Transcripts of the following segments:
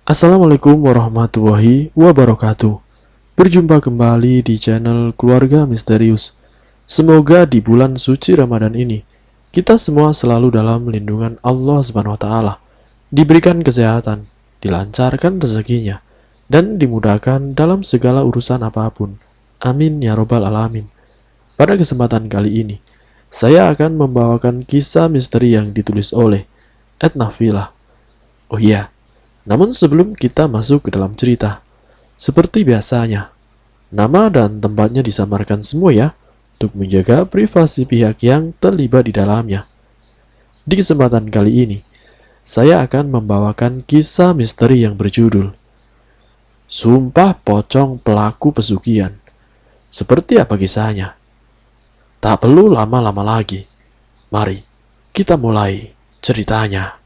Assalamualaikum warahmatullahi wabarakatuh. Berjumpa kembali di channel Keluarga Misterius. Semoga di bulan suci Ramadan ini kita semua selalu dalam lindungan Allah Subhanahu wa taala, diberikan kesehatan, dilancarkan rezekinya, dan dimudahkan dalam segala urusan apapun. Amin ya robbal alamin. Pada kesempatan kali ini, saya akan membawakan kisah misteri yang ditulis oleh Edna Villa. Oh iya, namun sebelum kita masuk ke dalam cerita, seperti biasanya, nama dan tempatnya disamarkan semua ya, untuk menjaga privasi pihak yang terlibat di dalamnya. Di kesempatan kali ini, saya akan membawakan kisah misteri yang berjudul Sumpah Pocong Pelaku Pesugihan. Seperti apa kisahnya? Tak perlu lama-lama lagi. Mari kita mulai ceritanya.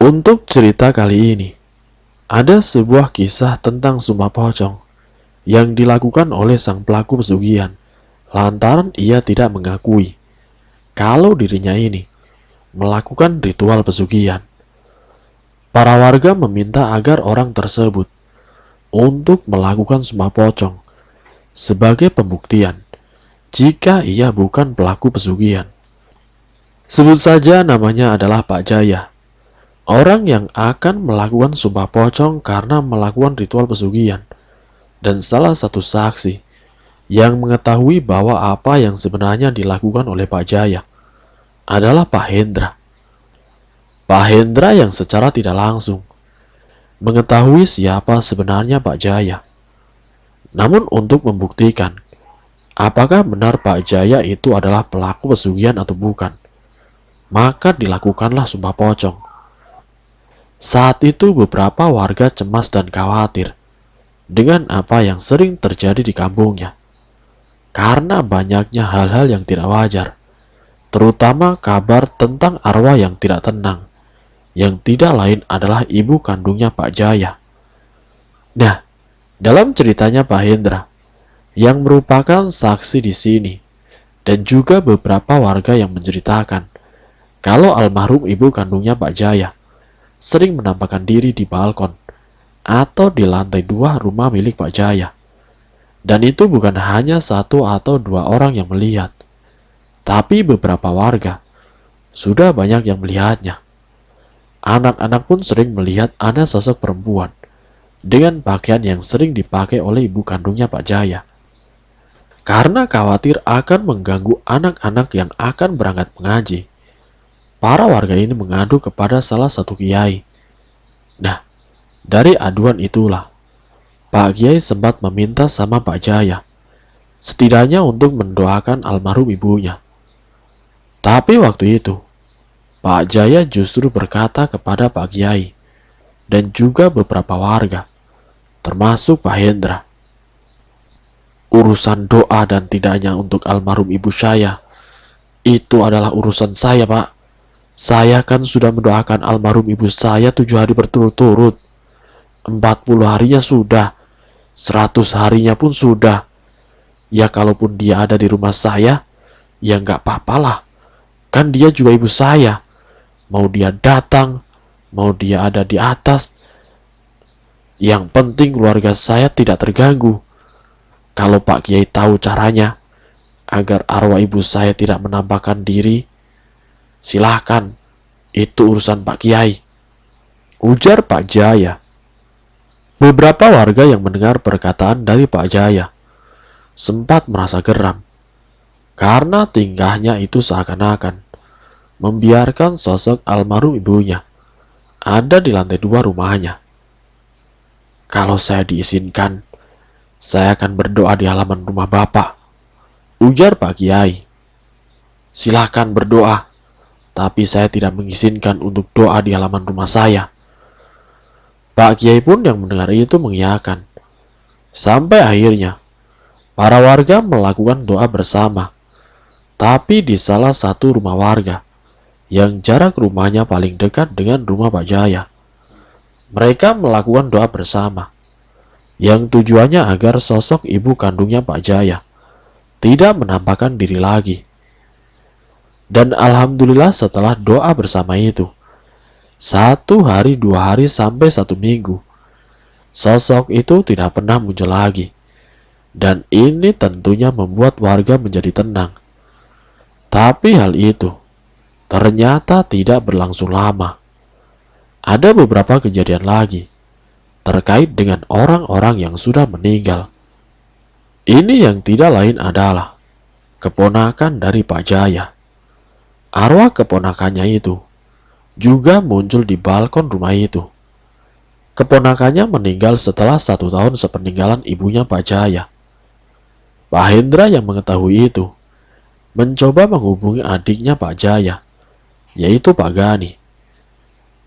Untuk cerita kali ini, ada sebuah kisah tentang sumpah pocong yang dilakukan oleh sang pelaku pesugihan lantaran ia tidak mengakui kalau dirinya ini melakukan ritual pesugihan. Para warga meminta agar orang tersebut untuk melakukan sumpah pocong sebagai pembuktian jika ia bukan pelaku pesugihan. Sebut saja namanya adalah Pak Jaya, orang yang akan melakukan sumpah pocong karena melakukan ritual pesugihan, dan salah satu saksi yang mengetahui bahwa apa yang sebenarnya dilakukan oleh Pak Jaya adalah Pak Hendra. Pak Hendra yang secara tidak langsung mengetahui siapa sebenarnya Pak Jaya. Namun untuk membuktikan apakah benar Pak Jaya itu adalah pelaku pesugihan atau bukan, maka dilakukanlah sumpah pocong. Saat itu beberapa warga cemas dan khawatir dengan apa yang sering terjadi di kampungnya. Karena banyaknya hal-hal yang tidak wajar, terutama kabar tentang arwah yang tidak tenang, yang tidak lain adalah ibu kandungnya Pak Jaya. Nah, dalam ceritanya Pak Hendra, yang merupakan saksi di sini, dan juga beberapa warga yang menceritakan kalau almarhum ibu kandungnya Pak Jaya sering menampakkan diri di balkon atau di lantai 2 rumah milik Pak Jaya. Dan itu bukan hanya satu atau dua orang yang melihat, tapi beberapa warga sudah banyak yang melihatnya. Anak-anak pun sering melihat ada sosok perempuan dengan pakaian yang sering dipakai oleh ibu kandungnya Pak Jaya. Karena khawatir akan mengganggu anak-anak yang akan berangkat mengaji, para warga ini mengadu kepada salah satu kiai. Nah, dari aduan itulah Pak Kiai sempat meminta sama Pak Jaya, setidaknya untuk mendoakan almarhum ibunya. Tapi waktu itu, Pak Jaya justru berkata kepada Pak Kiai dan juga beberapa warga, termasuk Pak Hendra, urusan doa dan tidaknya untuk almarhum ibu saya, itu adalah urusan saya, Pak. Saya kan sudah mendoakan almarhum ibu saya 7 hari berturut-turut. 40 harinya sudah, 100 harinya pun sudah. Ya kalaupun dia ada di rumah saya, ya nggak apa-apalah. Kan dia juga ibu saya. Mau dia datang, mau dia ada di atas, yang penting keluarga saya tidak terganggu. Kalau Pak Kiai tahu caranya agar arwah ibu saya tidak menampakkan diri, silahkan, itu urusan Pak Kiai, ujar Pak Jaya. Beberapa warga yang mendengar perkataan dari Pak Jaya sempat merasa geram, karena tingkahnya itu seakan-akan membiarkan sosok almarhum ibunya ada di lantai 2 rumahnya. Kalau saya diizinkan, saya akan berdoa di halaman rumah Bapak, ujar Pak Kiai. Silahkan berdoa, tapi saya tidak mengizinkan untuk doa di halaman rumah saya. Pak Kiai pun yang mendengar itu mengiyakan. Sampai akhirnya, para warga melakukan doa bersama, tapi di salah satu rumah warga, yang jarak rumahnya paling dekat dengan rumah Pak Jaya. Mereka melakukan doa bersama, yang tujuannya agar sosok ibu kandungnya Pak Jaya tidak menampakkan diri lagi. Dan alhamdulillah setelah doa bersama itu, 1 hari, 2 hari, sampai 1 minggu, sosok itu tidak pernah muncul lagi. Dan ini tentunya membuat warga menjadi tenang. Tapi hal itu ternyata tidak berlangsung lama. Ada beberapa kejadian lagi terkait dengan orang-orang yang sudah meninggal. Ini yang tidak lain adalah keponakan dari Pak Jaya. Arwah keponakannya itu juga muncul di balkon rumah itu. Keponakannya meninggal setelah 1 tahun sepeninggalan ibunya Pak Jaya. Pak Hendra yang mengetahui itu mencoba menghubungi adiknya Pak Jaya, yaitu Pak Gani.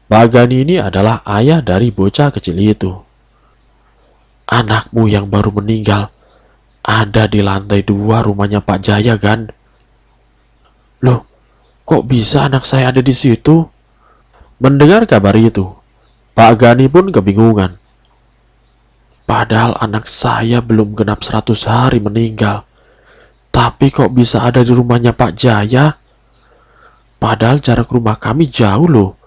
Pak Gani ini adalah ayah dari bocah kecil itu. "Anakmu yang baru meninggal ada di lantai 2 rumahnya Pak Jaya, Gan." "Loh, kok bisa anak saya ada di situ?" Mendengar kabar itu, Pak Gani pun kebingungan. "Padahal anak saya belum genap 100 hari meninggal. Tapi kok bisa ada di rumahnya Pak Jaya? Padahal jarak rumah kami jauh loh."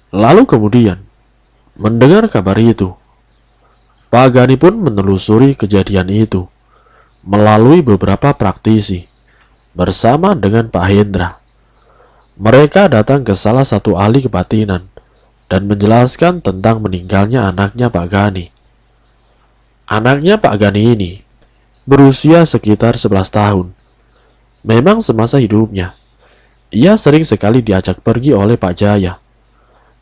Lalu kemudian, mendengar kabar itu, Pak Gani pun menelusuri kejadian itu melalui beberapa praktisi bersama dengan Pak Hendra. Mereka datang ke salah satu ahli kebatinan dan menjelaskan tentang meninggalnya anaknya Pak Gani. Anaknya Pak Gani ini berusia sekitar 11 tahun. Memang semasa hidupnya, ia sering sekali diajak pergi oleh Pak Jaya.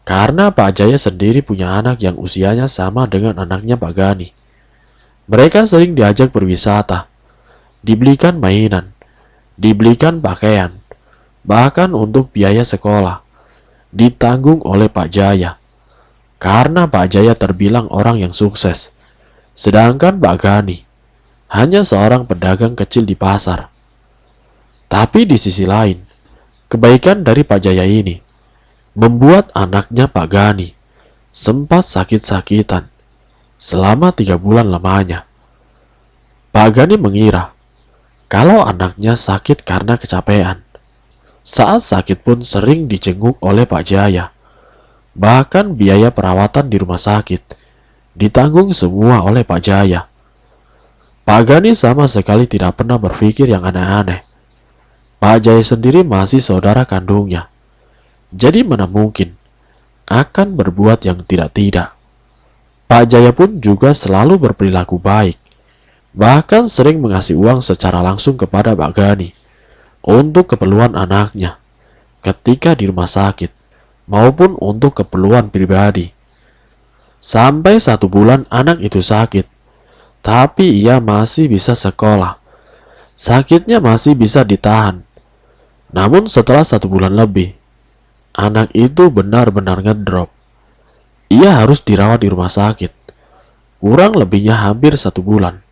Karena Pak Jaya sendiri punya anak yang usianya sama dengan anaknya Pak Gani. Mereka sering diajak berwisata, dibelikan mainan, dibelikan pakaian, bahkan untuk biaya sekolah, ditanggung oleh Pak Jaya. Karena Pak Jaya terbilang orang yang sukses, sedangkan Pak Gani hanya seorang pedagang kecil di pasar. Tapi di sisi lain, kebaikan dari Pak Jaya ini membuat anaknya Pak Gani sempat sakit-sakitan selama 3 bulan lamanya. Pak Gani mengira kalau anaknya sakit karena kecapean. Saat sakit pun sering dijenguk oleh Pak Jaya. Bahkan biaya perawatan di rumah sakit ditanggung semua oleh Pak Jaya. Pak Gani sama sekali tidak pernah berpikir yang aneh-aneh. Pak Jaya sendiri masih saudara kandungnya. Jadi mana mungkin akan berbuat yang tidak-tidak. Pak Jaya pun juga selalu berperilaku baik. Bahkan sering mengasih uang secara langsung kepada Pak Gani untuk keperluan anaknya ketika di rumah sakit maupun untuk keperluan pribadi. Sampai 1 bulan anak itu sakit, tapi ia masih bisa sekolah. Sakitnya masih bisa ditahan. Namun setelah 1 bulan lebih, anak itu benar-benar ngedrop. Ia harus dirawat di rumah sakit. Kurang lebihnya hampir 1 bulan.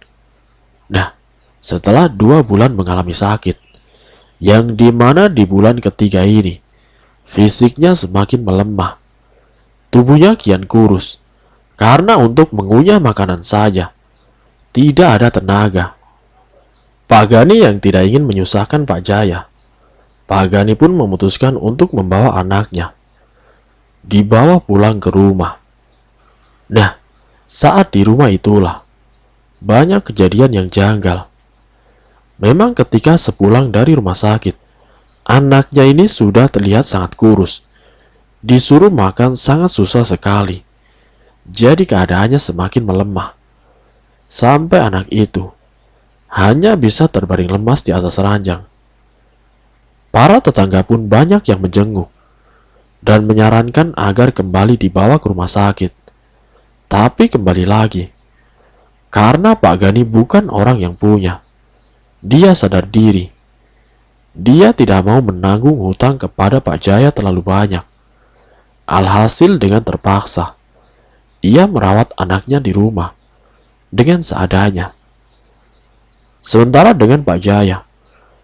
Nah, setelah 2 bulan mengalami sakit, yang dimana di bulan ketiga ini, fisiknya semakin melemah. Tubuhnya kian kurus, karena untuk mengunyah makanan saja, tidak ada tenaga. Pak Gani yang tidak ingin menyusahkan Pak Jaya, Pak Gani pun memutuskan untuk membawa anaknya. Dibawa pulang ke rumah. Nah, saat di rumah itulah banyak kejadian yang janggal. Memang ketika sepulang dari rumah sakit, anaknya ini sudah terlihat sangat kurus. Disuruh makan sangat susah sekali. Jadi keadaannya semakin melemah. Sampai anak itu hanya bisa terbaring lemas di atas ranjang. Para tetangga pun banyak yang menjenguk dan menyarankan agar kembali dibawa ke rumah sakit. Tapi kembali lagi, karena Pak Gani bukan orang yang punya. Dia sadar diri. Dia tidak mau menanggung hutang kepada Pak Jaya terlalu banyak. Alhasil dengan terpaksa, ia merawat anaknya di rumah dengan seadanya. Sementara dengan Pak Jaya,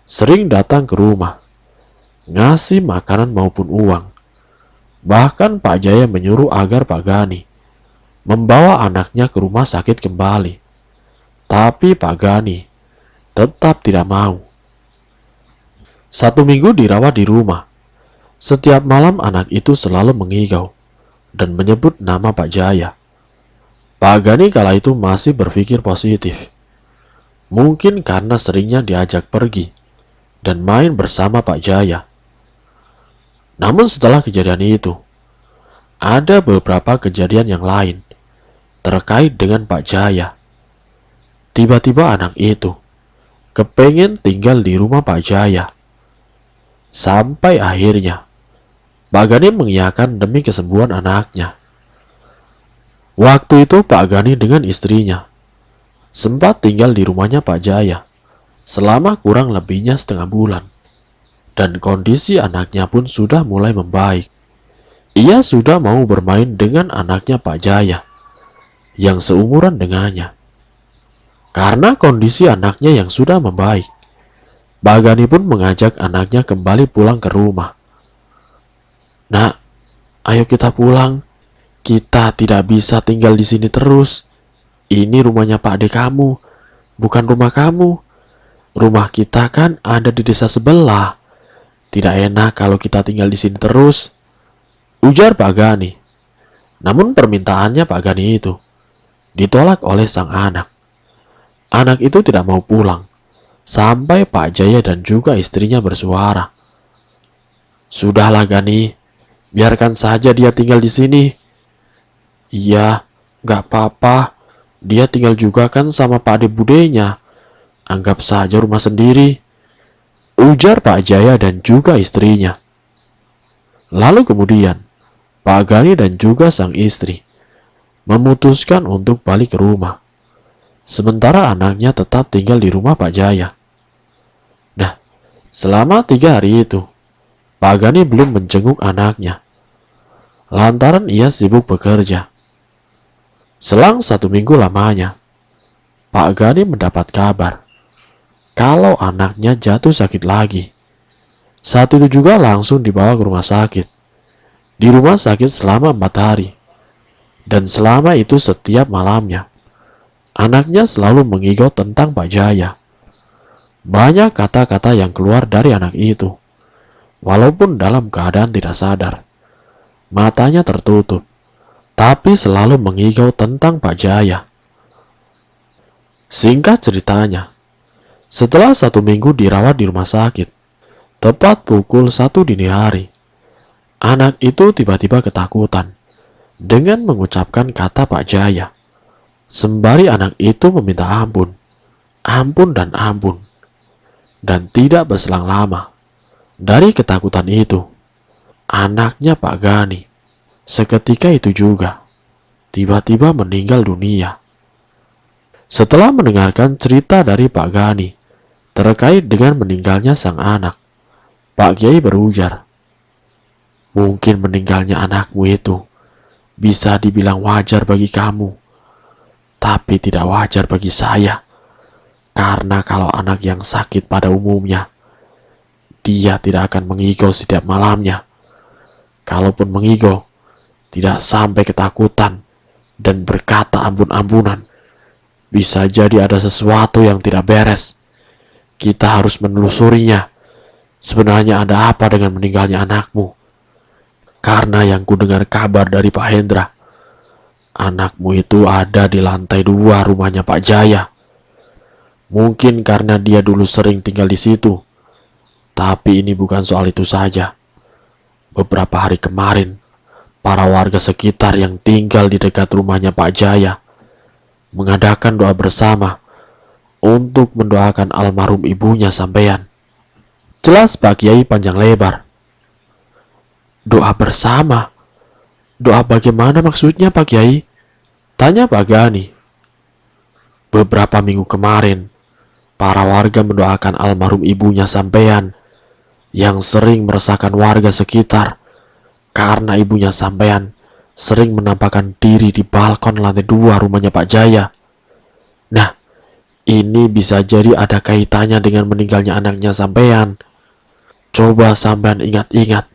sering datang ke rumah, ngasih makanan maupun uang. Bahkan Pak Jaya menyuruh agar Pak Gani membawa anaknya ke rumah sakit kembali. Tapi Pak Gani tetap tidak mau. 1 minggu dirawat di rumah. Setiap malam anak itu selalu mengigau dan menyebut nama Pak Jaya. Pak Gani kala itu masih berpikir positif. Mungkin karena seringnya diajak pergi dan main bersama Pak Jaya. Namun setelah kejadian itu, ada beberapa kejadian yang lain terkait dengan Pak Jaya. Tiba-tiba anak itu kepengen tinggal di rumah Pak Jaya. Sampai akhirnya Pak Gani mengiyakan demi kesembuhan anaknya. Waktu itu Pak Gani dengan istrinya sempat tinggal di rumahnya Pak Jaya selama kurang lebihnya setengah bulan. Dan kondisi anaknya pun sudah mulai membaik. Ia sudah mau bermain dengan anaknya Pak Jaya yang seumuran dengannya. Karena kondisi anaknya yang sudah membaik, Pak Gani pun mengajak anaknya kembali pulang ke rumah. "Nak, ayo kita pulang. Kita tidak bisa tinggal di sini terus. Ini rumahnya Pak Ade kamu, bukan rumah kamu. Rumah kita kan ada di desa sebelah. Tidak enak kalau kita tinggal di sini terus," ujar Pak Gani. Namun permintaannya Pak Gani itu ditolak oleh sang anak. Anak itu tidak mau pulang sampai Pak Jaya dan juga istrinya bersuara. "Sudahlah Gani, biarkan saja dia tinggal di sini." "Iya, gak apa-apa. Dia tinggal juga kan sama Pak Ade budenya. Anggap saja rumah sendiri," ujar Pak Jaya dan juga istrinya. Lalu kemudian, Pak Gani dan juga sang istri memutuskan untuk balik ke rumah. Sementara anaknya tetap tinggal di rumah Pak Jaya. Nah, selama 3 hari itu, Pak Gani belum menjenguk anaknya. Lantaran ia sibuk bekerja. Selang 1 minggu lamanya, Pak Gani mendapat kabar kalau anaknya jatuh sakit lagi. Saat itu juga langsung dibawa ke rumah sakit. Di rumah sakit selama 4 hari. Dan selama itu setiap malamnya, anaknya selalu mengigau tentang Pak Jaya. Banyak kata-kata yang keluar dari anak itu, walaupun dalam keadaan tidak sadar. Matanya tertutup, tapi selalu mengigau tentang Pak Jaya. Singkat ceritanya, setelah 1 minggu dirawat di rumah sakit, tepat pukul 1 dini hari, anak itu tiba-tiba ketakutan dengan mengucapkan kata Pak Jaya. Sembari anak itu meminta ampun, ampun dan ampun. Dan tidak berselang lama, dari ketakutan itu, anaknya Pak Gani seketika itu juga tiba-tiba meninggal dunia. Setelah mendengarkan cerita dari Pak Gani terkait dengan meninggalnya sang anak, Pak Kiai berujar, "Mungkin meninggalnya anakmu itu bisa dibilang wajar bagi kamu, tapi tidak wajar bagi saya. Karena kalau anak yang sakit pada umumnya, dia tidak akan mengigau setiap malamnya. Kalaupun mengigau, tidak sampai ketakutan dan berkata ampun-ampunan. Bisa jadi ada sesuatu yang tidak beres. Kita harus menelusurinya. Sebenarnya ada apa dengan meninggalnya anakmu? Karena yang ku dengar kabar dari Pak Hendra, anakmu itu ada di lantai 2 rumahnya Pak Jaya. Mungkin karena dia dulu sering tinggal di situ. Tapi ini bukan soal itu saja. Beberapa hari kemarin, para warga sekitar yang tinggal di dekat rumahnya Pak Jaya mengadakan doa bersama untuk mendoakan almarhum ibunya sampean." Jelas Pak Kiai panjang lebar. "Doa bersama? Doa bagaimana maksudnya Pak Kiai?" tanya Pak Gani. "Beberapa minggu kemarin, para warga mendoakan almarhum ibunya sampean yang sering meresahkan warga sekitar karena ibunya sampean sering menampakkan diri di balkon lantai 2 rumahnya Pak Jaya. Nah, ini bisa jadi ada kaitannya dengan meninggalnya anaknya sampean. Coba sampean ingat-ingat.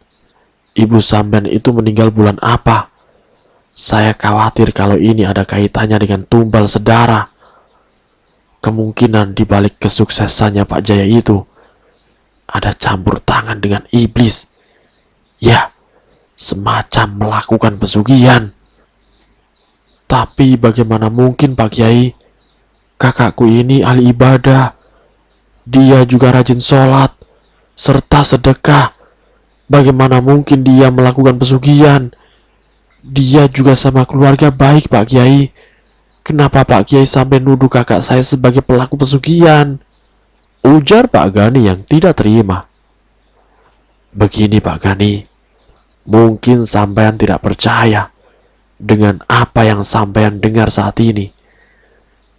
ibu sampean itu meninggal bulan apa? Saya khawatir kalau ini ada kaitannya dengan tumbal sedara. Kemungkinan di balik kesuksesannya Pak Jaya itu ada campur tangan dengan iblis. Ya, semacam melakukan pesugihan. Tapi bagaimana mungkin Pak Kiai? Kakakku ini ahli ibadah. Dia juga rajin sholat serta sedekah. Bagaimana mungkin dia melakukan pesugihan? Dia juga sama keluarga baik Pak Kiai. Kenapa Pak Kiai sampai nuduh kakak saya sebagai pelaku pesugihan? Ujar Pak Gani yang tidak terima. Begini Pak Gani, mungkin sampean tidak percaya dengan apa yang sampean dengar saat ini.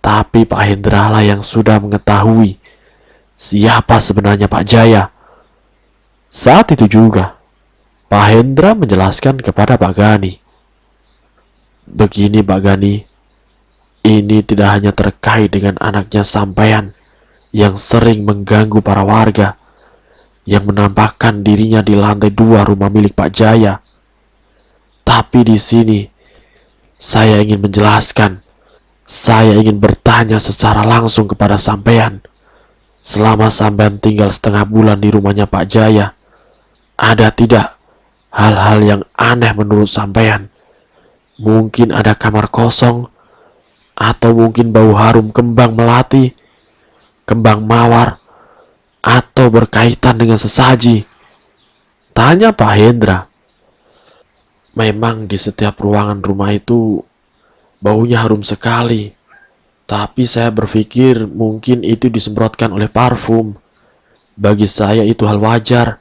Tapi Pak Hendra lah yang sudah mengetahui siapa sebenarnya Pak Jaya. Saat itu juga, Pak Hendra menjelaskan kepada Pak Gani. Begini Pak Gani, ini tidak hanya terkait dengan anaknya sampean yang sering mengganggu para warga, yang menampakkan dirinya di lantai 2 rumah milik Pak Jaya. Tapi di sini, saya ingin menjelaskan, saya ingin bertanya secara langsung kepada sampean. Selama sampean tinggal setengah bulan di rumahnya Pak Jaya, ada tidak hal-hal yang aneh menurut sampean? Mungkin ada kamar kosong, atau mungkin bau harum kembang melati, kembang mawar, atau berkaitan dengan sesaji? Tanya Pak Hendra. Memang di setiap ruangan rumah itu baunya harum sekali. Tapi saya berpikir mungkin itu disemprotkan oleh parfum. Bagi saya itu hal wajar.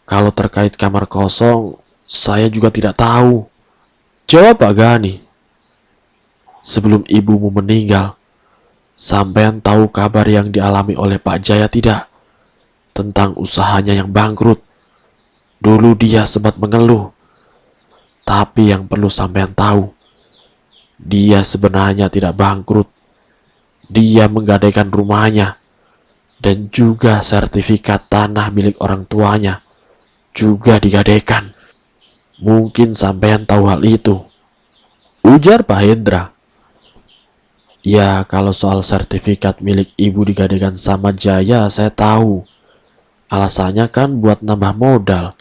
Kalau terkait kamar kosong, saya juga tidak tahu. Jawab Pak Gani. Sebelum ibumu meninggal, sampean tahu kabar yang dialami oleh Pak Jaya tidak? Tentang usahanya yang bangkrut. Dulu dia sempat mengeluh. Tapi yang perlu sampean tahu, dia sebenarnya tidak bangkrut. Dia menggadaikan rumahnya dan juga sertifikat tanah milik orang tuanya juga digadaikan. Mungkin sampean tahu hal itu. Ujar Pak Hendra. Ya, kalau soal sertifikat milik ibu digadaikan sama Jaya, saya tahu. Alasannya kan buat nambah modal.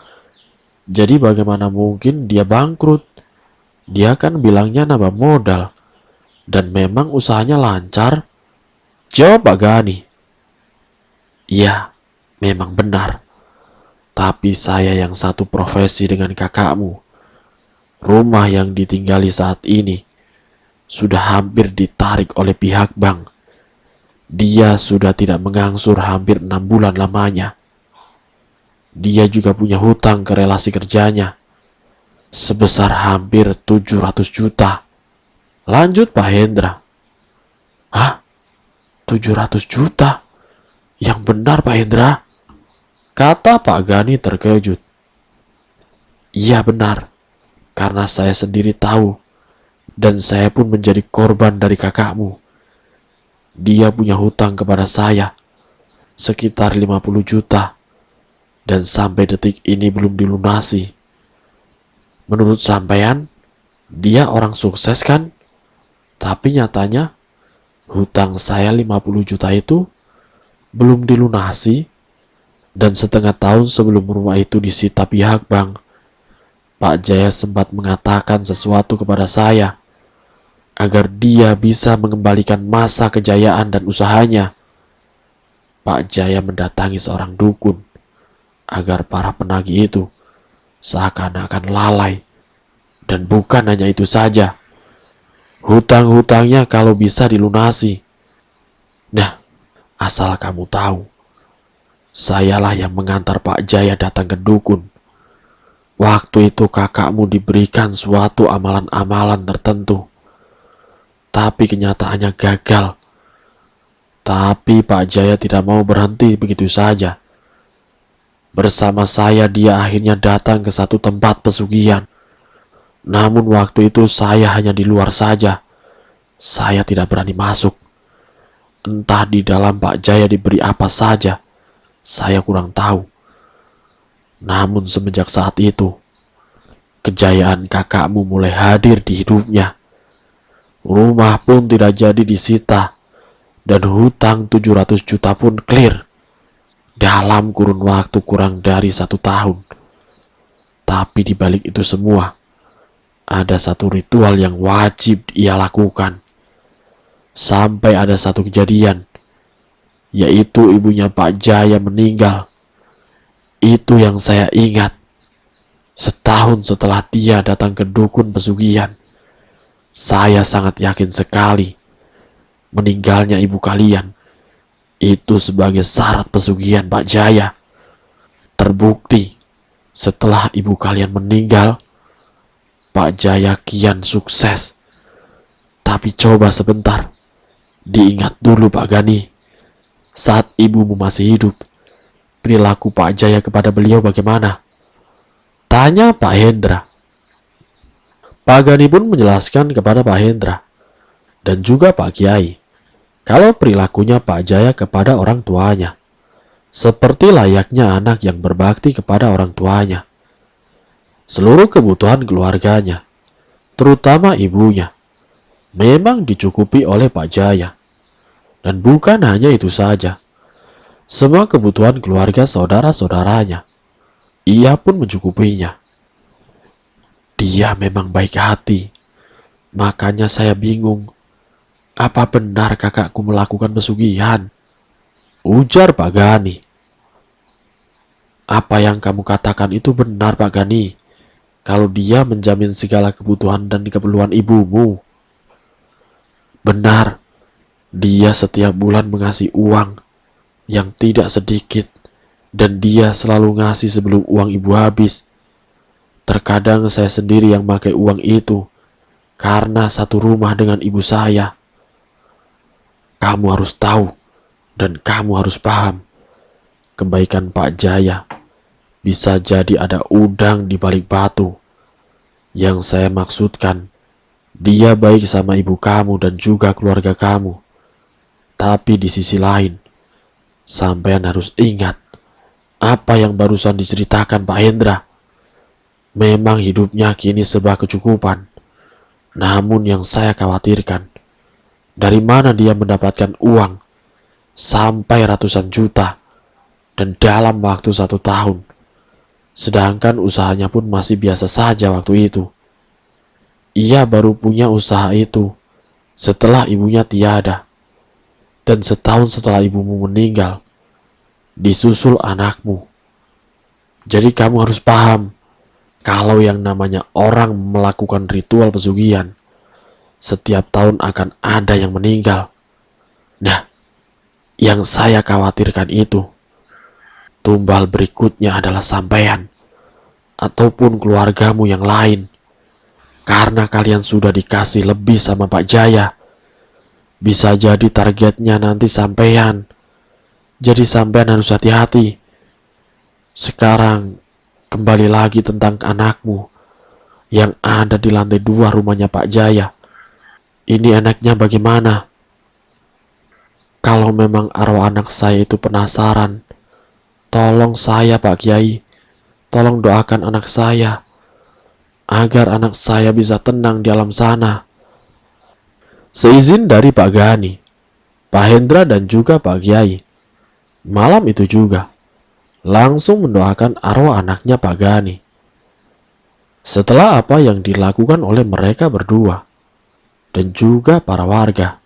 Jadi bagaimana mungkin dia bangkrut? Dia kan bilangnya nambah modal. Dan memang usahanya lancar. Jawab Pak Gani. Iya, memang benar. Tapi saya yang satu profesi dengan kakakmu. Rumah yang ditinggali saat ini sudah hampir ditarik oleh pihak bank. Dia sudah tidak mengangsur hampir 6 bulan lamanya. Dia juga punya hutang ke relasi kerjanya sebesar hampir 700 juta. Lanjut Pak Hendra. Hah? 700 juta? Yang benar Pak Hendra? Kata Pak Gani terkejut. Iya benar, karena saya sendiri tahu, dan saya pun menjadi korban dari kakakmu. Dia punya hutang kepada saya, sekitar 50 juta, dan sampai detik ini belum dilunasi. Menurut sampean, dia orang sukses kan? Tapi nyatanya, hutang saya 50 juta itu belum dilunasi. Dan setengah tahun sebelum rumah itu disita pihak bank, Pak Jaya sempat mengatakan sesuatu kepada saya agar dia bisa mengembalikan masa kejayaan dan usahanya. Pak Jaya mendatangi seorang dukun agar para penagih itu seakan-akan lalai. Dan bukan hanya itu saja, hutang-hutangnya kalau bisa dilunasi. Nah, asal kamu tahu, sayalah yang mengantar Pak Jaya datang ke dukun. Waktu itu kakakmu diberikan suatu amalan-amalan tertentu. Tapi kenyataannya gagal. Tapi Pak Jaya tidak mau berhenti begitu saja. Bersama saya dia akhirnya datang ke satu tempat pesugihan. Namun waktu itu saya hanya di luar saja. Saya tidak berani masuk. Entah di dalam Pak Jaya diberi apa saja, saya kurang tahu. Namun semenjak saat itu, kejayaan kakakmu mulai hadir di hidupnya. Rumah pun tidak jadi disita, dan hutang 700 juta pun clear dalam kurun waktu kurang dari 1 tahun. Tapi di balik itu semua, ada satu ritual yang wajib ia lakukan. Sampai ada satu kejadian, yaitu ibunya Pak Jaya meninggal. Itu yang saya ingat. Setahun setelah dia datang ke dukun pesugihan, saya sangat yakin sekali meninggalnya ibu kalian itu sebagai syarat pesugihan Pak Jaya. Terbukti, setelah ibu kalian meninggal, Pak Jaya kian sukses. Tapi coba sebentar, diingat dulu Pak Gani, saat ibumu masih hidup, perilaku Pak Jaya kepada beliau bagaimana? Tanya Pak Hendra. Pak Gani pun menjelaskan kepada Pak Hendra dan juga Pak Kiai kalau perilakunya Pak Jaya kepada orang tuanya seperti layaknya anak yang berbakti kepada orang tuanya. Seluruh kebutuhan keluarganya, terutama ibunya, memang dicukupi oleh Pak Jaya. Dan bukan hanya itu saja, semua kebutuhan keluarga saudara-saudaranya, ia pun mencukupinya. Dia memang baik hati, makanya saya bingung. Apa benar kakakku melakukan pesugihan? Ujar Pak Gani. Apa yang kamu katakan itu benar Pak Gani. Kalau dia menjamin segala kebutuhan dan keperluan ibumu. Benar, dia setiap bulan mengasih uang yang tidak sedikit. Dan dia selalu ngasih sebelum uang ibu habis. Terkadang saya sendiri yang pakai uang itu karena satu rumah dengan ibu saya. Kamu harus tahu dan kamu harus paham, kebaikan Pak Jaya bisa jadi ada udang di balik batu. Yang saya maksudkan, dia baik sama ibu kamu dan juga keluarga kamu. Tapi di sisi lain, sampean harus ingat apa yang barusan diceritakan Pak Hendra. Memang hidupnya kini serba kecukupan. Namun yang saya khawatirkan, dari mana dia mendapatkan uang sampai ratusan juta dan dalam waktu 1 tahun, sedangkan usahanya pun masih biasa saja waktu itu. Ia baru punya usaha itu setelah ibunya tiada, dan setahun setelah ibumu meninggal, disusul anakmu. Jadi kamu harus paham, kalau yang namanya orang melakukan ritual pesugihan, setiap tahun akan ada yang meninggal. Nah, yang saya khawatirkan itu, tumbal berikutnya adalah sampean ataupun keluargamu yang lain. Karena kalian sudah dikasih lebih sama Pak Jaya, bisa jadi targetnya nanti sampean. Jadi sampean harus hati-hati. Sekarang, kembali lagi tentang anakmu yang ada di lantai 2 rumahnya Pak Jaya. Ini anaknya bagaimana? Kalau memang arwah anak saya itu penasaran, tolong saya Pak Kiai, tolong doakan anak saya, agar anak saya bisa tenang di alam sana. Seizin dari Pak Gani, Pak Hendra dan juga Pak Kiai, malam itu juga, langsung mendoakan arwah anaknya Pak Gani. Setelah apa yang dilakukan oleh mereka berdua, dan juga para warga,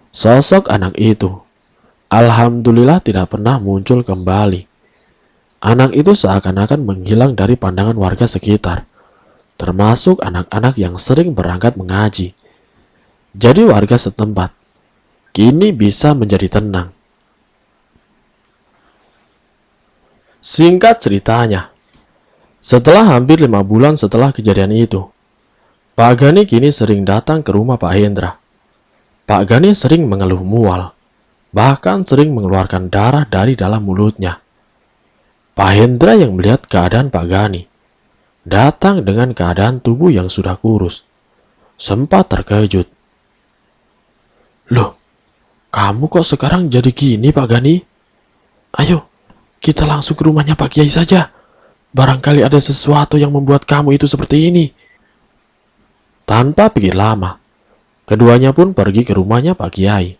sosok anak itu, alhamdulillah tidak pernah muncul kembali. Anak itu seakan-akan menghilang dari pandangan warga sekitar, termasuk anak-anak yang sering berangkat mengaji. Jadi warga setempat kini bisa menjadi tenang. Singkat ceritanya, setelah hampir 5 bulan setelah kejadian itu, Pak Gani kini sering datang ke rumah Pak Hendra. Pak Gani sering mengeluh mual, bahkan sering mengeluarkan darah dari dalam mulutnya. Pak Hendra yang melihat keadaan Pak Gani, datang dengan keadaan tubuh yang sudah kurus, sempat terkejut. Loh, kamu kok sekarang jadi gini Pak Gani? Ayo, kita langsung ke rumahnya Pak Kiai saja. Barangkali ada sesuatu yang membuat kamu itu seperti ini. Tanpa pikir lama, keduanya pun pergi ke rumahnya Pak Kiai.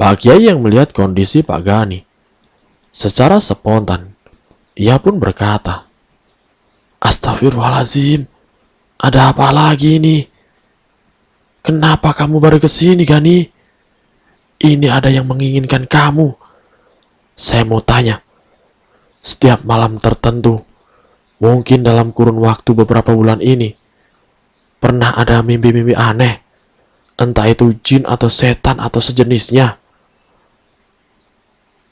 Pak Kiai yang melihat kondisi Pak Gani. Secara spontan, ia pun berkata, "Astagfirullahaladzim, ada apa lagi ini? Kenapa kamu baru kesini, Gani? Ini ada yang menginginkan kamu. Saya mau tanya, setiap malam tertentu, mungkin dalam kurun waktu beberapa bulan ini, pernah ada mimpi-mimpi aneh, entah itu jin atau setan atau sejenisnya?"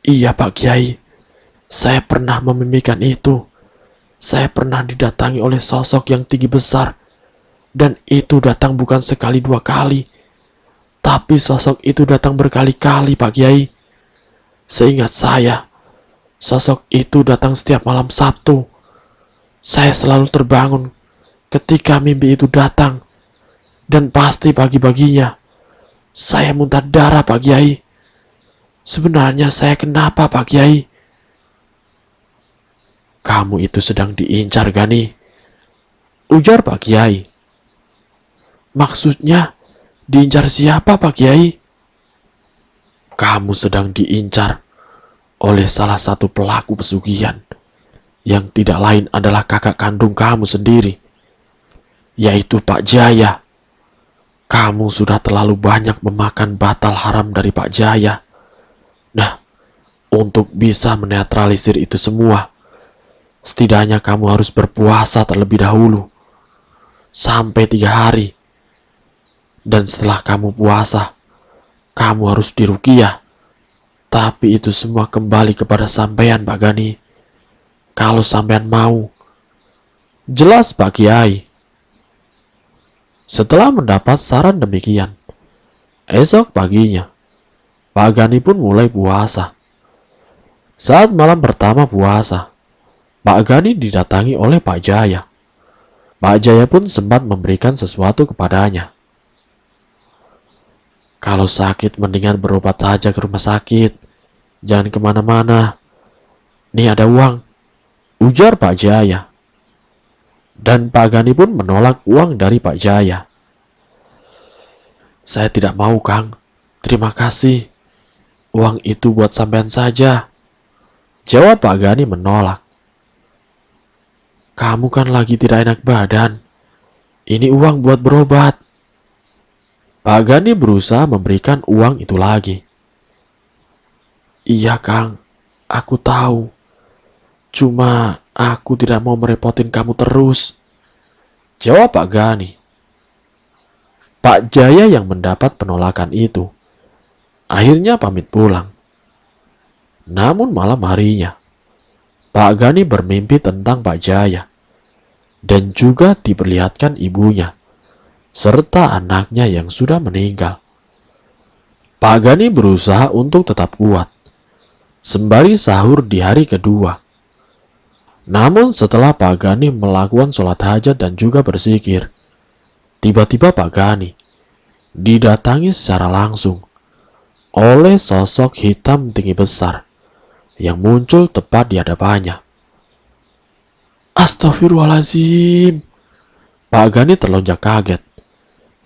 "Iya Pak Kiai, saya pernah memimpikan itu. Saya pernah didatangi oleh sosok yang tinggi besar, dan itu datang bukan sekali dua kali, tapi sosok itu datang berkali-kali Pak Kiai. Seingat saya, sosok itu datang setiap malam Sabtu. Saya selalu terbangun ketika mimpi itu datang, dan pasti pagi-paginya saya muntah darah Pak Kiai. Sebenarnya saya kenapa Pak Kiai?" "Kamu itu sedang diincar, Gani," ujar Pak Kiai. "Maksudnya diincar siapa Pak Kiai?" "Kamu sedang diincar oleh salah satu pelaku pesugihan yang tidak lain adalah kakak kandung kamu sendiri, yaitu Pak Jaya. Kamu sudah terlalu banyak memakan batal haram dari Pak Jaya. Nah, untuk bisa menetralisir itu semua, setidaknya kamu harus berpuasa terlebih dahulu, sampai 3 hari. Dan setelah kamu puasa, kamu harus diruqyah. Tapi itu semua kembali kepada sampean Pak Gani, kalau sampean mau." Jelas Pak Kiai. Setelah mendapat saran demikian, esok paginya, Pak Gani pun mulai puasa. Saat malam pertama puasa, Pak Gani didatangi oleh Pak Jaya. Pak Jaya pun sempat memberikan sesuatu kepadanya. "Kalau sakit mendingan berobat saja ke rumah sakit. Jangan kemana-mana. Nih ada uang," ujar Pak Jaya. Dan Pak Gani pun menolak uang dari Pak Jaya. "Saya tidak mau, Kang. Terima kasih. Uang itu buat sampean saja," jawab Pak Gani menolak. "Kamu kan lagi tidak enak badan. Ini uang buat berobat." Pak Gani berusaha memberikan uang itu lagi. "Iya, Kang. Aku tahu. Cuma aku tidak mau merepotin kamu terus," jawab Pak Gani. Pak Jaya yang mendapat penolakan itu akhirnya pamit pulang. Namun malam harinya, Pak Gani bermimpi tentang Pak Jaya dan juga diperlihatkan ibunya serta anaknya yang sudah meninggal. Pak Gani berusaha untuk tetap kuat sembari sahur di hari kedua. Namun setelah Pak Gani melakukan sholat hajat dan juga berzikir, tiba-tiba Pak Gani didatangi secara langsung oleh sosok hitam tinggi besar yang muncul tepat di hadapannya. "Astagfirullahaladzim!" Pak Gani terlonjak kaget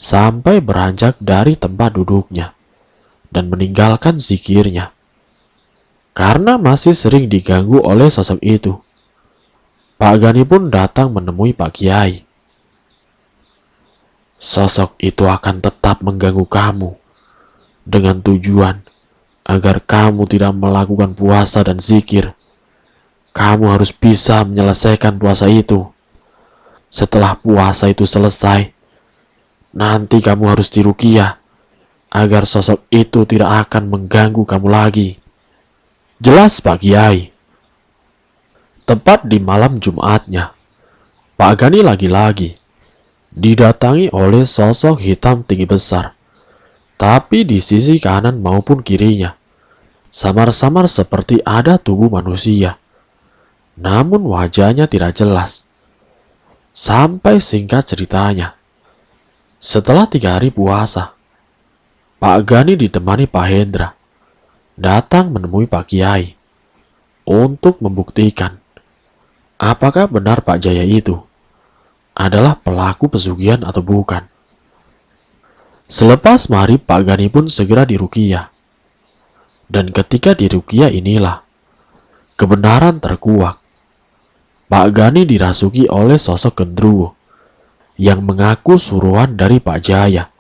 sampai beranjak dari tempat duduknya dan meninggalkan zikirnya karena masih sering diganggu oleh sosok itu. Pak Gani pun datang menemui Pak Kiai. "Sosok itu akan tetap mengganggu kamu dengan tujuan agar kamu tidak melakukan puasa dan zikir. Kamu harus bisa menyelesaikan puasa itu. Setelah puasa itu selesai, nanti kamu harus diruqyah agar sosok itu tidak akan mengganggu kamu lagi," jelas Pak Kiai. Tepat di malam Jumatnya, Pak Gani lagi-lagi didatangi oleh sosok hitam tinggi besar. Tapi di sisi kanan maupun kirinya, samar-samar seperti ada tubuh manusia. Namun wajahnya tidak jelas. Sampai singkat ceritanya, setelah 3 hari puasa, Pak Gani ditemani Pak Hendra datang menemui Pak Kiai untuk membuktikan apakah benar Pak Jaya itu adalah pelaku pesugihan atau bukan. Selepas maghrib, Pak Gani pun segera diruqyah. Dan ketika diruqyah inilah kebenaran terkuak. Pak Gani dirasuki oleh sosok genderuwo yang mengaku suruhan dari Pak Jaya,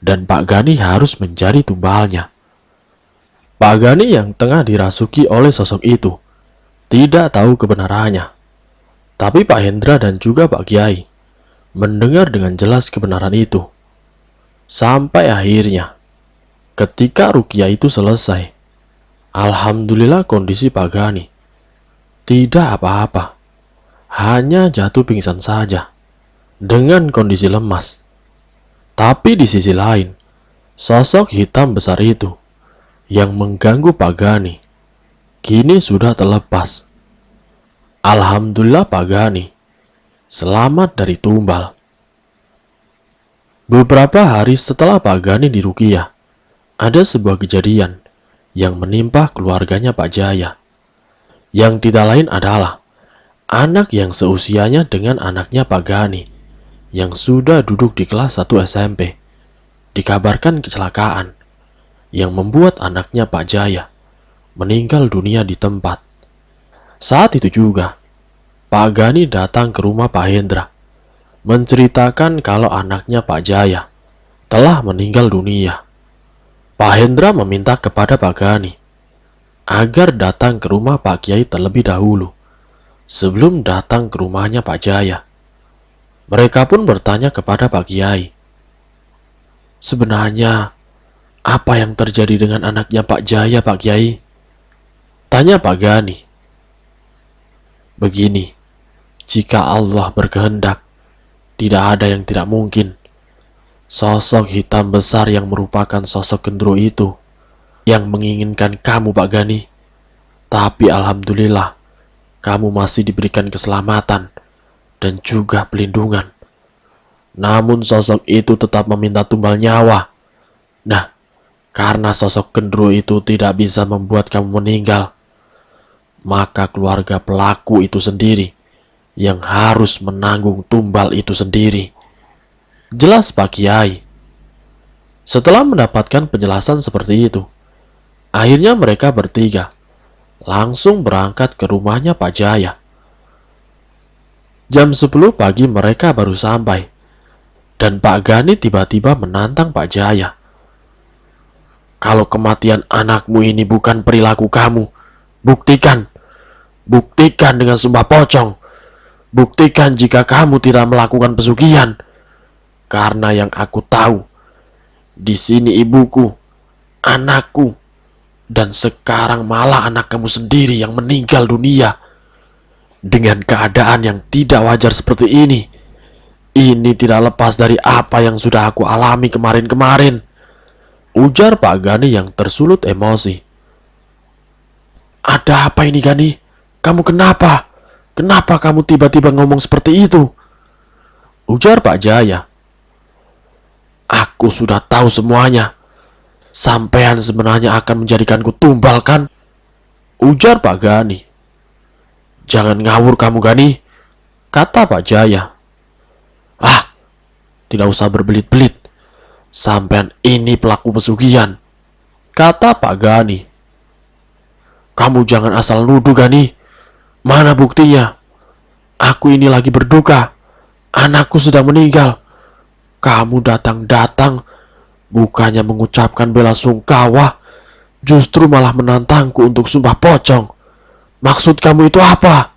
dan Pak Gani harus menjadi tumbalnya. Pak Gani yang tengah dirasuki oleh sosok itu tidak tahu kebenarannya, tapi Pak Hendra dan juga Pak Kiai mendengar dengan jelas kebenaran itu. Sampai akhirnya, ketika ruqyah itu selesai, alhamdulillah kondisi Pak Gani tidak apa-apa, hanya jatuh pingsan saja dengan kondisi lemas. Tapi di sisi lain, sosok hitam besar itu yang mengganggu Pak Gani kini sudah terlepas. Alhamdulillah Pak Gani selamat dari tumbal. Beberapa hari setelah Pak Gani diruqyah, ada sebuah kejadian yang menimpa keluarganya Pak Jaya, yang tidak lain adalah anak yang seusianya dengan anaknya Pak Gani yang sudah duduk di kelas 1 SMP dikabarkan kecelakaan yang membuat anaknya Pak Jaya meninggal dunia di tempat. Saat itu juga Pak Gani datang ke rumah Pak Hendra menceritakan kalau anaknya Pak Jaya telah meninggal dunia. Pak Hendra meminta kepada Pak Gani agar datang ke rumah Pak Kiai terlebih dahulu sebelum datang ke rumahnya Pak Jaya. Mereka pun bertanya kepada Pak Kiai, sebenarnya apa yang terjadi dengan anaknya Pak Jaya, Pak Kiai? Tanya Pak Gani. Begini, jika Allah berkehendak, tidak ada yang tidak mungkin. Sosok hitam besar yang merupakan sosok genderuwo itu yang menginginkan kamu, Pak Gani. Tapi alhamdulillah, kamu masih diberikan keselamatan dan juga pelindungan. Namun sosok itu tetap meminta tumbal nyawa. Nah, karena sosok genderuwo itu tidak bisa membuat kamu meninggal, maka keluarga pelaku itu sendiri yang harus menanggung tumbal itu sendiri. Jelas Pak Kiai. Setelah mendapatkan penjelasan seperti itu, akhirnya mereka bertiga langsung berangkat ke rumahnya Pak Jaya. Jam 10 pagi mereka baru sampai, dan Pak Gani tiba-tiba menantang Pak Jaya. Kalau kematian anakmu ini bukan perilaku kamu, buktikan. Buktikan dengan sumpah pocong. Buktikan jika kamu tidak melakukan pesugihan. Karena yang aku tahu, di sini ibuku, anakku, dan sekarang malah anak kamu sendiri yang meninggal dunia. Dengan keadaan yang tidak wajar seperti ini tidak lepas dari apa yang sudah aku alami kemarin-kemarin, ujar Pak Gani yang tersulut emosi. Ada apa ini, Gani? Kamu kenapa? Kenapa kamu tiba-tiba ngomong seperti itu? Ujar Pak Jaya. Aku sudah tahu semuanya. Sampean sebenarnya akan menjadikanku tumbal, kan? Ujar Pak Gani. Jangan ngawur kamu, Gani, kata Pak Jaya. Ah, tidak usah berbelit-belit. Sampean ini pelaku pesugihan, kata Pak Gani. Kamu jangan asal nuduh, Gani. Mana buktinya? Aku ini lagi berduka. Anakku sedang meninggal. Kamu datang-datang, bukannya mengucapkan bela sungkawa, justru malah menantangku untuk sumpah pocong. Maksud kamu itu apa?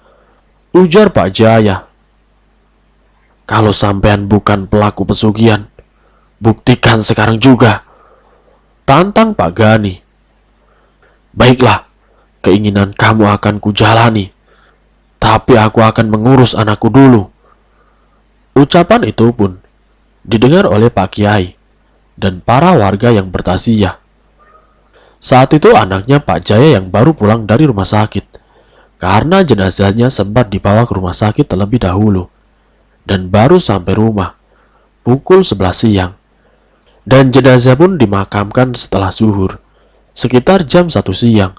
Ujar Pak Jaya. Kalau sampean bukan pelaku pesugihan, buktikan sekarang juga, tantang Pak Gani. Baiklah, keinginan kamu akan kujalani, tapi aku akan mengurus anakku dulu. Ucapan itu pun didengar oleh Pak Kiai dan para warga yang bertaziah. Saat itu anaknya Pak Jaya yang baru pulang dari rumah sakit, karena jenazahnya sempat dibawa ke rumah sakit terlebih dahulu, dan baru sampai rumah pukul 11 siang. Dan jenazah pun dimakamkan setelah zuhur, sekitar jam 1 siang.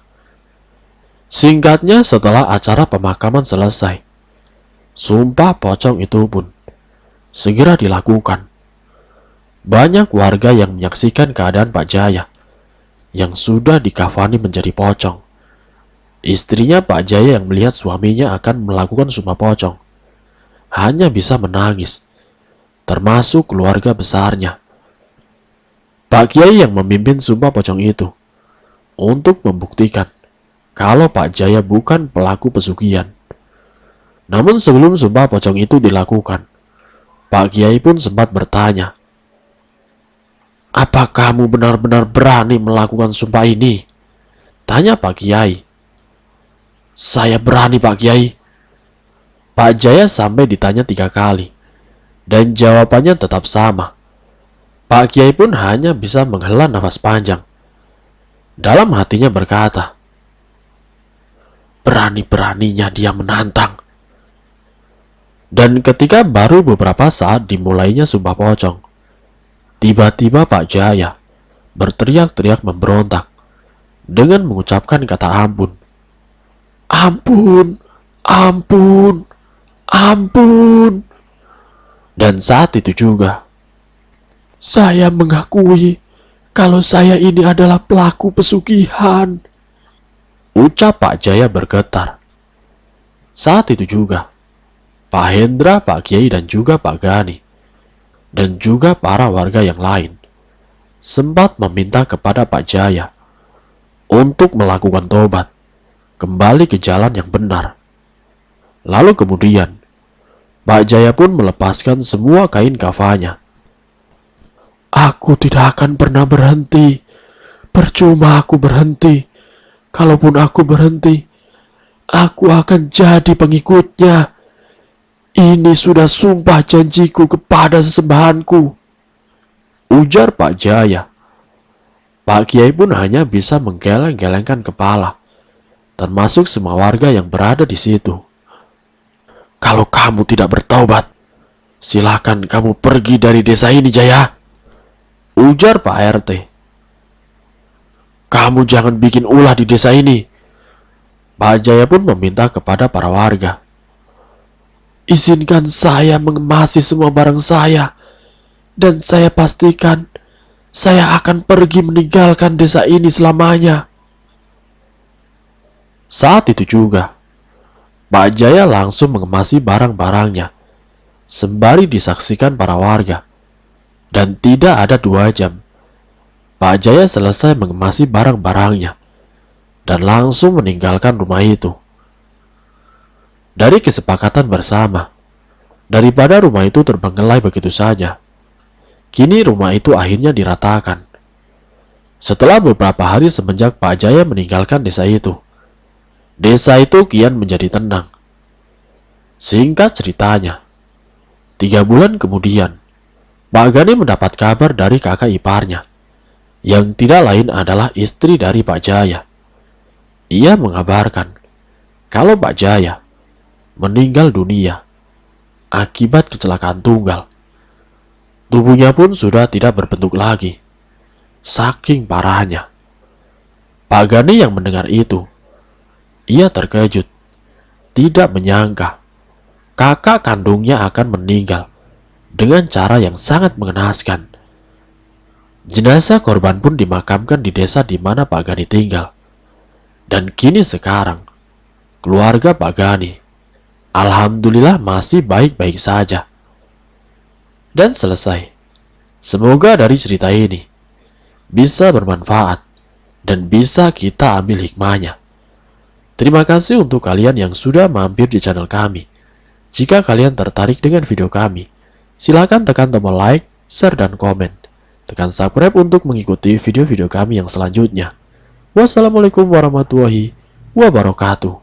Singkatnya, setelah acara pemakaman selesai, sumpah pocong itu pun segera dilakukan. Banyak warga yang menyaksikan keadaan Pak Jaya yang sudah dikafani menjadi pocong. Istrinya Pak Jaya yang melihat suaminya akan melakukan sumpah pocong hanya bisa menangis, termasuk keluarga besarnya. Pak Kiai yang memimpin sumpah pocong itu untuk membuktikan kalau Pak Jaya bukan pelaku pesugihan. Namun sebelum sumpah pocong itu dilakukan, Pak Kiai pun sempat bertanya, "Apa kamu benar-benar berani melakukan sumpah ini?" Tanya Pak Kiai. "Saya berani, Pak Kiai." Pak Jaya sampai ditanya 3 kali, dan jawabannya tetap sama. Pak Kiai pun hanya bisa menghela nafas panjang. Dalam hatinya berkata, "Berani-beraninya dia menantang." Dan ketika baru beberapa saat dimulainya sumpah pocong, tiba-tiba Pak Jaya berteriak-teriak memberontak dengan mengucapkan kata ampun. "Ampun, ampun, ampun." Dan saat itu juga, "Saya mengakui kalau saya ini adalah pelaku pesugihan," ucap Pak Jaya bergetar. Saat itu juga, Pak Hendra, Pak Kiai, dan juga Pak Gani, dan juga para warga yang lain sempat meminta kepada Pak Jaya untuk melakukan tobat, kembali ke jalan yang benar. Lalu kemudian, Pak Jaya pun melepaskan semua kain kafanya. "Aku tidak akan pernah berhenti. Percuma aku berhenti. Kalaupun aku berhenti, aku akan jadi pengikutnya. Ini sudah sumpah janjiku kepada sesembahanku," ujar Pak Jaya. Pak Kiai pun hanya bisa menggeleng-gelengkan kepala, termasuk semua warga yang berada di situ. "Kalau kamu tidak bertaubat, silakan kamu pergi dari desa ini, Jaya," ujar Pak RT. "Kamu jangan bikin ulah di desa ini." Pak Jaya pun meminta kepada para warga, "Izinkan saya mengemasi semua barang saya, dan saya pastikan saya akan pergi meninggalkan desa ini selamanya." Saat itu juga, Pak Jaya langsung mengemasi barang-barangnya, sembari disaksikan para warga. Dan tidak ada 2 jam, Pak Jaya selesai mengemasi barang-barangnya, dan langsung meninggalkan rumah itu. Dari kesepakatan bersama, daripada rumah itu terbengkelai begitu saja, kini rumah itu akhirnya diratakan. Setelah beberapa hari semenjak Pak Jaya meninggalkan desa itu kian menjadi tenang. Singkat ceritanya, 3 bulan kemudian, Pak Gani mendapat kabar dari kakak iparnya, yang tidak lain adalah istri dari Pak Jaya. Ia mengabarkan kalau Pak Jaya meninggal dunia akibat kecelakaan tunggal. Tubuhnya pun sudah tidak berbentuk lagi, saking parahnya. Pak Gani yang mendengar itu, ia terkejut, tidak menyangka kakak kandungnya akan meninggal dengan cara yang sangat mengenaskan. Jenazah korban pun dimakamkan di desa di mana Pak Gani tinggal. Dan kini sekarang, keluarga Pak Gani, alhamdulillah masih baik-baik saja. Dan selesai. Semoga dari cerita ini bisa bermanfaat dan bisa kita ambil hikmahnya. Terima kasih untuk kalian yang sudah mampir di channel kami. Jika kalian tertarik dengan video kami, silakan tekan tombol like, share, dan komen. Tekan subscribe untuk mengikuti video-video kami yang selanjutnya. Wassalamualaikum warahmatullahi wabarakatuh.